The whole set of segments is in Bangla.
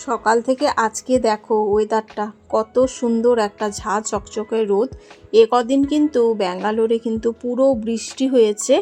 সকাল থেকে আজকে দেখো ওয়েদারটা কত সুন্দর, একটা ঝাঁ চকচকে রোদ। এ কদিন কিন্তু ব্যাঙ্গালোরে কিন্তু পুরো বৃষ্টি হয়েছে,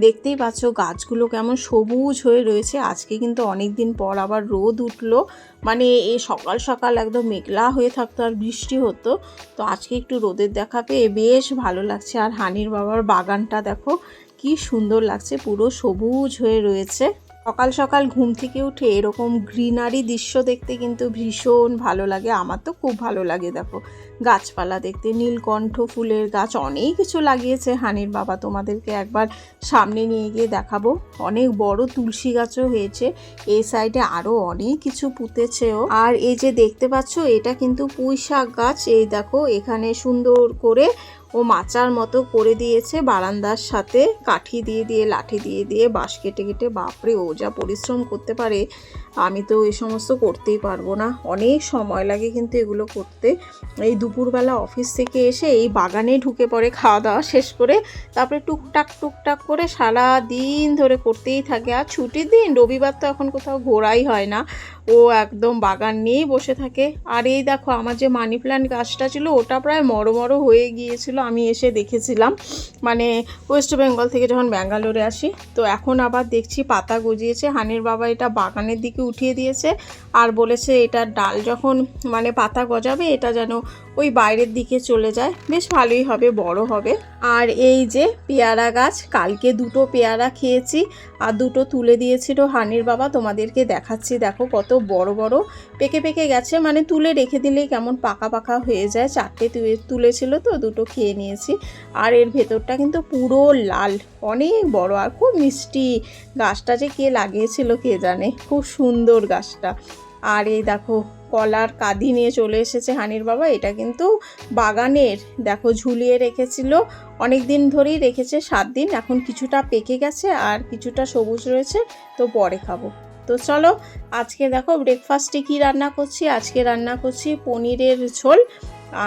দেখতেই পাচ্ছ গাছগুলো কেমন সবুজ হয়ে রয়েছে। আজকে কিন্তু অনেক দিন পর আবার রোদ উঠলো, মানে এই সকাল সকাল একদম মেঘলা হয়ে থাকতো আর বৃষ্টি হতো। তো আজকে একটু রোদের দেখা পেয়ে বেশ ভালো লাগছে। আর হানির বাবার বাগানটা দেখো কি সুন্দর লাগছে, পুরো সবুজ হয়ে রয়েছে। সকাল সকাল ঘুম থেকে উঠে এরকম গ্রিনারি দৃশ্য দেখতে কিন্তু ভীষণ ভালো লাগে। আমার তো খুব ভালো লাগে। দেখো গাছপালা দেখতে, নীলকণ্ঠ ফুলের গাছ অনেক কিছু লাগিয়েছে হানির বাবা, তোমাদেরকে একবার সামনে নিয়ে গিয়ে দেখাবো। অনেক বড় তুলসী গাছও হয়েছে, এই সাইডে আরও অনেক কিছু পুঁতেছেও। আর এই যে দেখতে পাচ্ছ এটা কিন্তু পুঁই শাক গাছ। এই দেখো এখানে সুন্দর করে ও মাচার মতো করে দিয়েছে বারান্দার সাথে, কাঠি দিয়ে দিয়ে লাঠি দিয়ে দিয়ে বাঁশ কেটে কেটে। বাপরে, ও যা পরিশ্রম করতে পারে, আমি তো এই সমস্ত করতেই পারবো না, অনেক সময় লাগে কিন্তু এগুলো করতে। এই দুপুরবেলা অফিস থেকে এসে এই বাগানে ঢুকে পড়ে খাওয়া দাওয়া শেষ করে, তারপরে টুকটাক টুকটাক করে সারা দিন ধরে করতেই থাকে। আর ছুটির দিন রবিবার তো এখন কোথাও ঘোরাই হয় না, ও একদম বাগান নিয়েই বসে থাকে। আর এই দেখো আমার যে মানি প্ল্যান্ট গাছটা ছিল ওটা প্রায় মরো হয়ে গিয়েছিল, আমি এসে দেখেছিলাম, মানে ওয়েস্ট বেঙ্গল থেকে যখন ব্যাঙ্গালোরে আসি। তো এখন আবার দেখছি পাতা গজিয়েছে। হানির বাবা এটা বাগানের দিকে উঠিয়ে দিয়েছে আর বলেছে এটার ডাল যখন মানে পাতা গজাবে এটা যেন ওই বাইরের দিকে চলে যায়, বেশ ভালোই হবে, বড় হবে। আর এই যে পেয়ারা গাছ, কালকে দুটো পেয়ারা খেয়েছি আর দুটো তুলে দিয়েছিল হানির বাবা, তোমাদেরকে দেখাচ্ছি। দেখো কত বড় বড় পেকে পেকে গেছে, মানে তুলে রেখে দিলেই কেমন পাকা পাকা হয়ে যায়। চারটে তুলেছিল তো দুটো খেয়ে নিয়েছি। আর এর ভেতরটা কিন্তু পুরো লাল, অনেক বড় আর খুব মিষ্টি। গাছটা যে কে লাগিয়েছিল কে জানে, খুব সুন্দর গাছটা। আর এই দেখো কলার কাঁদি নিয়ে চলে এসেছে হানির বাবা, এটা কিন্তু বাগানের। দেখো ঝুলিয়ে রেখেছিল অনেক দিন ধরেই রেখেছে, 7 দিন, এখন কিছুটা পেকে গেছে আর কিছুটা সবুজ রয়েছে, তো পরে খাবো। তো চলো আজকে দেখো ব্রেকফাস্টে কি রান্না করছি। আজকে রান্না করছি পনিরের ঝোল,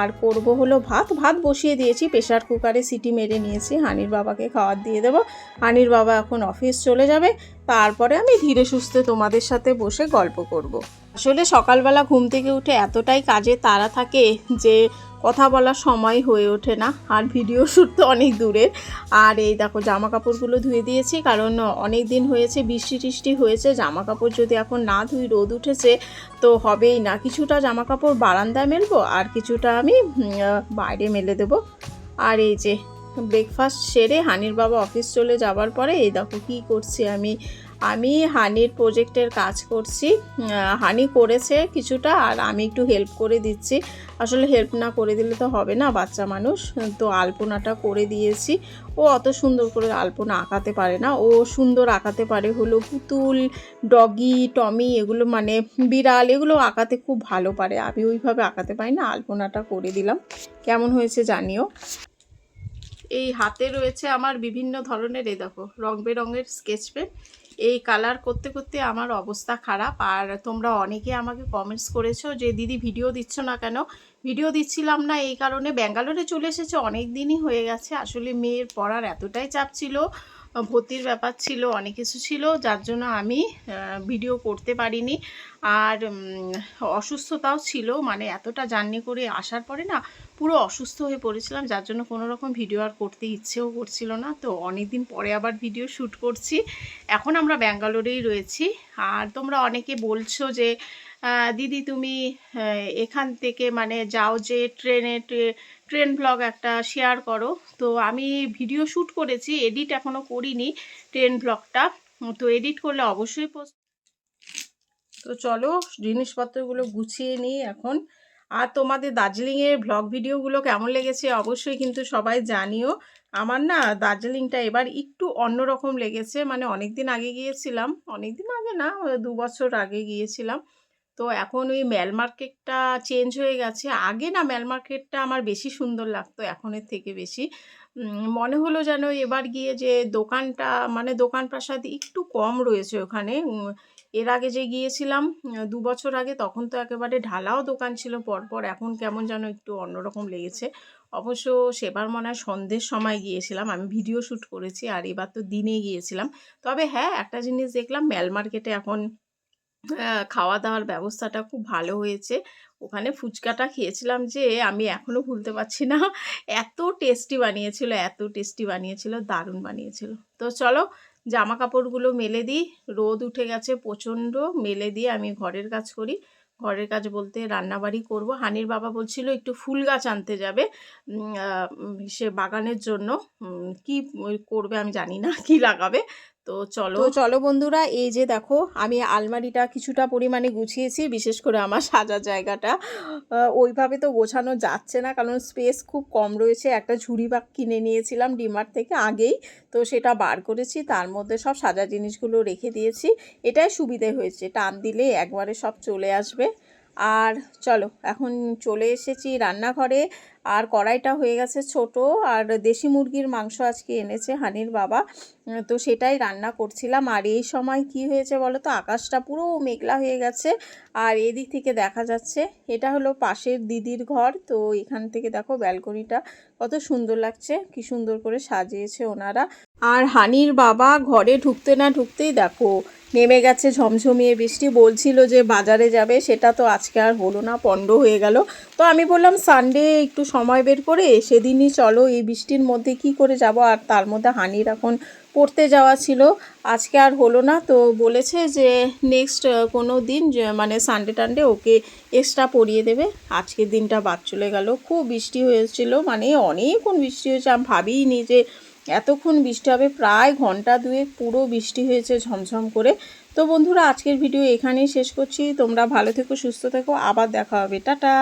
আর করব হলো ভাত বসিয়ে দিয়েছি, প্রেশার কুকারে সিটি মেরে নিয়েছি। হানির বাবাকে খাবার দিয়ে দেবো, হানির বাবা এখন অফিস চলে যাবে, তারপরে আমি ধীরে সুস্থে তোমাদের সাথে বসে গল্প করব। আসলে সকালবেলা ঘুম থেকে উঠে এতটাই কাজে তাড়া থাকে যে কথা বলার সময় হয়ে ওঠে না, আর ভিডিও শ্যুট তো অনেক দূরের। আর এই দেখো জামা কাপড়গুলো ধুয়ে দিয়েছি, কারণ অনেক দিন হয়েছে বৃষ্টি টিষ্টি হয়েছে, জামা কাপড় যদি এখন না ধুই, রোদ উঠেছে তো হবেই না। কিছুটা জামা কাপড় বারান্দায় মেলবো আর কিছুটা আমি বাইরে মেলে দেবো। আর এই যে ব্রেকফাস্ট সেরে হানির বাবা অফিস চলে যাবার পরে এই দেখো কী করছি আমি হানির প্রজেক্টের কাজ করছি। হানি করেছে কিছুটা আর আমি একটু হেল্প করে দিচ্ছি। আসলে হেল্প না করে দিলে তো হবে না, বাচ্চা মানুষ তো। আলপনাটা করে দিয়েছি। ও অত সুন্দর করে আলপনা আঁকাতে পারে না, ও সুন্দর আঁকাতে পারে হলো পুতুল, ডগি, টমি, এগুলো মানে বিড়াল, এগুলো আঁকাতে খুব ভালো পারে। আমি ওইভাবে আঁকাতে পারি না। আলপনাটা করে দিলাম, কেমন হয়েছে জানিও। এই হাতে রয়েছে আমার বিভিন্ন ধরনের, এই দেখো রং বেরঙের স্কেচ পেন। এই কালার করতে করতে আমার অবস্থা খারাপ। আর তোমরা অনেকে আমাকে কমেন্টস করেছো যে দিদি ভিডিও দিচ্ছ না কেন। ভিডিও দিচ্ছিলাম না এই কারণে, ব্যাঙ্গালোরে চলে এসেছে অনেক দিনই হয়ে গেছে। আসলে মেয়ের পড়ার এতটাই চাপ ছিল, ভর্তির ব্যাপার ছিল, অনেক কিছু ছিল, যার জন্য আমি ভিডিও করতে পারিনি। আর অসুস্থতাও ছিল, মানে এতটা জার্নি করে আসার পরে না পুরো অসুস্থ হয়ে পড়েছিলাম, যার জন্য কোনো রকম ভিডিও আর করতে ইচ্ছেও করছিল না। তো অনেক দিন পরে আবার ভিডিও শ্যুট করছি। এখন আমরা ব্যাঙ্গালোরেই রয়েছি। আর তোমরা অনেকে বলছো যে দিদি তুমি এখান থেকে মানে যাও যে ট্রেন ব্লগ একটা শেয়ার করো। তো আমি ভিডিও শ্যুট করেছি, এডিট এখনও করিনি ট্রেন ব্লগটা, তো এডিট করলে অবশ্যই পোস্ট। তো চলো জিনিসপত্রগুলো গুছিয়ে নিই এখন। আর তোমাদের দার্জিলিংয়ের ব্লগ ভিডিওগুলো কেমন লেগেছে অবশ্যই কিন্তু সবাই জানিও। আমার না দার্জিলিংটা এবার একটু অন্যরকম লেগেছে, মানে অনেক দিন আগে গিয়েছিলাম, অনেক দিন আগে না 2 বছর আগে গিয়েছিলাম। তো এখন ওই মেল মার্কেটটা চেঞ্জ হয়ে গেছে। আগে না মেল মার্কেটটা আমার বেশি সুন্দর লাগতো এখনের থেকে বেশি। মনে হলো যেন এবার গিয়ে যে দোকানটা মানে দোকান প্রাসাদ একটু কম রয়েছে ওখানে। এর আগে যে গিয়েছিলাম 2 বছর আগে, তখন তো একেবারে ঢালাও দোকান ছিল পরপর, এখন কেমন যেন একটু অন্যরকম লেগেছে। অবশ্য সেবার মনে হয় সন্ধ্যের সময় গিয়েছিলাম, আমি ভিডিও শ্যুট করেছি, আর এবার তো দিনে গিয়েছিলাম। তবে হ্যাঁ, একটা জিনিস দেখলাম মেল মার্কেটে এখন খাওয়া দাওয়ার ব্যবস্থাটা খুব ভালো হয়েছে। ওখানে ফুচকাটা খেয়েছিলাম যে আমি এখনও ভুলতে পারছি না। এত টেস্টি বানিয়েছিল, এত টেস্টি বানিয়েছিল, দারুণ বানিয়েছিল। তো চলো জামাকাপড়গুলো মেলে দিই। রোদ উঠে গেছে প্রচণ্ড। মেলে দিয়ে আমি ঘরের কাজ করি। ঘরের কাজ বলতে রান্নাবাড়ি করব। হানির বাবা বলছিল একটু ফুল গাছ আনতে যাবে সে বাগানের জন্য। কি করবে আমি জানি না, কি লাগাবে। তো চলো বন্ধুরা, এই যে দেখো আমি আলমারিটা কিছুটা পরিমাণে গুছিয়েছি, বিশেষ করে আমার সাজার জায়গাটা ওইভাবে তো গোছানো যাচ্ছে না, কারণ স্পেস খুব কম রয়েছে। একটা ঝুড়ি বাগ কিনে নিয়েছিলাম ডিমার্ট থেকে আগেই, তো সেটা বার করেছি, তার মধ্যে সব সাজার জিনিসগুলো রেখে দিয়েছি। এটাই সুবিধে হয়েছে, টান দিলে একবারে সব চলে আসবে। আর চলো এখন চলে এসেছি রান্নাঘরে। আর কড়াইটা হয়ে গেছে ছোট, আর দেশি মুরগির মাংস আজকে এনেছে হানির বাবা, তো সেটাই রান্না করছিলাম। আর এই সময় কি হয়েছে বলো তো, আকাশটা পুরো মেঘলা হয়ে গেছে। আর এদিক থেকে দেখা যাচ্ছে এটা হলো পাশের দিদির ঘর। তো এখান থেকে দেখো ব্যালকনিটা কত সুন্দর লাগছে, কি সুন্দর করে সাজিয়েছে ওনারা। আর হানির বাবা ঘরে ঢুকতে না ঢুকতেই দেখো নেমে গেছে ঝমঝমিয়ে বৃষ্টি। বলছিল যে বাজারে যাবে, সেটা তো আজকে আর হলো না, পণ্ড হয়ে গেল। তো আমি বললাম সানডে একটু সময় বের করে সেদিনই চলো, এই বৃষ্টির মধ্যে কি করে যাব। আর তার মধ্যে হানির এখন পড়তে যাওয়া ছিল, আজকে আর হলো না। তো বলেছে যে নেক্সট কোনো দিন, মানে সানডে টানডে ওকে এক্সট্রা পড়িয়ে দেবে। আজকের দিনটা বাদ চলে গেল। খুব বৃষ্টি হয়েছিল, মানে অনেকক্ষণ বৃষ্টি হয়েছে, আমি ভাবিনি যে এতক্ষণ বৃষ্টি হবে। প্রায় ঘন্টা দুয়েক পুরো বৃষ্টি হয়েছে ঝমঝম করে। তো বন্ধুরা আজকের ভিডিও এখানেই শেষ করছি। তোমরা ভালো থেকো, সুস্থ থেকো, আবার দেখা হবে, টাটা।